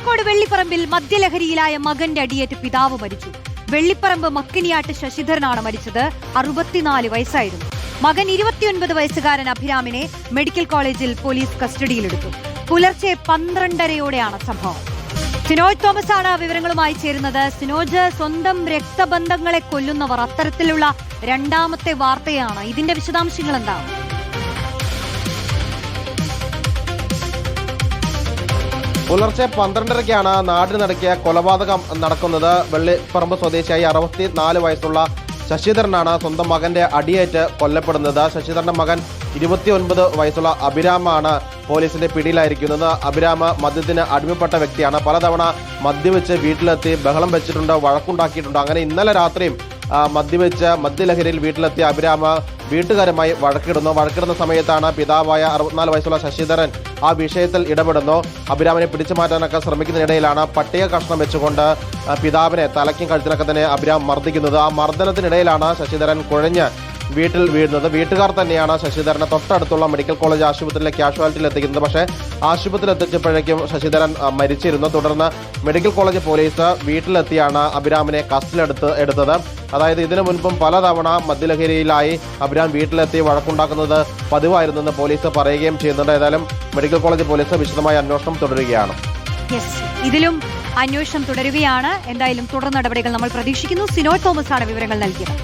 കോഴിക്കോട് വെള്ളിപ്പറമ്പിൽ മദ്യലഹരിയിലായ മകന്റെ അടിയേറ്റ് പിതാവ് മരിച്ചു. വെള്ളിപ്പറമ്പ് മക്കിനിയാട്ട് ശശിധരനാണ് മരിച്ചത്. 64 വയസ്സായിരുന്നു. മകൻ 29 വയസ്സുകാരൻ അഭിരാമിനെ മെഡിക്കൽ കോളേജിൽ പോലീസ് കസ്റ്റഡിയിലെടുത്തു. പുലർച്ചെ 12:30യോടെയാണ് സംഭവം. സിനോജ് തോമസ് ആണ് വിവരങ്ങളുമായി ചേരുന്നത്. സിനോജ്, സ്വന്തം രക്തബന്ധങ്ങളെ കൊല്ലുന്നവർ, അത്തരത്തിലുള്ള രണ്ടാമത്തെ വാർത്തയാണ്. ഇതിന്റെ വിശദാംശങ്ങൾ എന്താണ്? പുലർച്ചെ 12:30ക്കാണ് നാടിന് നടക്കിയ കൊലപാതകം നടക്കുന്നത്. വെള്ളിപ്പറമ്പ് സ്വദേശിയായി 64 വയസ്സുള്ള ശശിധരനാണ് സ്വന്തം മകന്റെ അടിയേറ്റ് കൊല്ലപ്പെടുന്നത്. ശശിധരന്റെ മകൻ 29 വയസ്സുള്ള അഭിരാമാണ് പോലീസിന്റെ പിടിയിലായിരിക്കുന്നത്. അഭിരാമ മദ്യത്തിന് അടിമപ്പെട്ട വ്യക്തിയാണ്. പലതവണ മദ്യവെച്ച് വീട്ടിലെത്തി ബഹളം വെച്ചിട്ടുണ്ട്, വഴക്കുണ്ടാക്കിയിട്ടുണ്ട്. അങ്ങനെ ഇന്നലെ രാത്രിയും മദ്യലഹരിയിൽ വീട്ടിലെത്തിയ അഭിരാമ വീട്ടുകാരുമായി വഴക്കിടുന്ന സമയത്താണ് പിതാവായ 64 വയസ്സുള്ള ശശിധരൻ ആ വിഷയത്തിൽ ഇടപെടുന്നു. അഭിരാമനെ പിടിച്ചു മാറ്റാനൊക്കെ ശ്രമിക്കുന്നതിനിടയിലാണ് പട്ടിക കഷ്ണം വെച്ചുകൊണ്ട് പിതാവിനെ തലയ്ക്കും കഴുത്തിനൊക്കെ തന്നെ അഭിരാം മർദ്ദിക്കുന്നത്. ആ മർദ്ദനത്തിനിടയിലാണ് ശശിധരൻ കുഴഞ്ഞ് വീട്ടിൽ വീഴുന്നത്. വീട്ടുകാർ തന്നെയാണ് ശശിധരനെ തൊട്ടടുത്തുള്ള മെഡിക്കൽ കോളേജ് ആശുപത്രിയിലെ കാഷ്വാലിറ്റിയിൽ എത്തിക്കുന്നത്. പക്ഷേ ആശുപത്രിയിൽ എത്തിച്ചപ്പോഴേക്കും ശശിധരൻ മരിച്ചിരുന്നു. തുടർന്ന് മെഡിക്കൽ കോളേജ് പോലീസ് വീട്ടിലെത്തിയാണ് അഭിരാമിനെ കസ്റ്റഡിയിലെടുത്തത്. അതായത് ഇതിനു മുൻപും പലതവണ മദ്യലഹരിയിലായി അഭിരാം വീട്ടിലെത്തി വഴക്കുണ്ടാക്കുന്നത് പതിവായിരുന്നെന്ന് പോലീസ് പറയുകയും ചെയ്യുന്നുണ്ട്. ഏതായാലും മെഡിക്കൽ കോളേജ് പോലീസ് വിശദമായ അന്വേഷണം തുടരുകയാണ്. ഇതിലും അന്വേഷണം തുടരുകയാണ്. എന്തായാലും തുടർ നടപടികൾ നമ്മൾ പ്രതീക്ഷിക്കുന്നു. സിനോജ് തോമസ് ആണ് വിവരങ്ങൾ നൽകിയത്.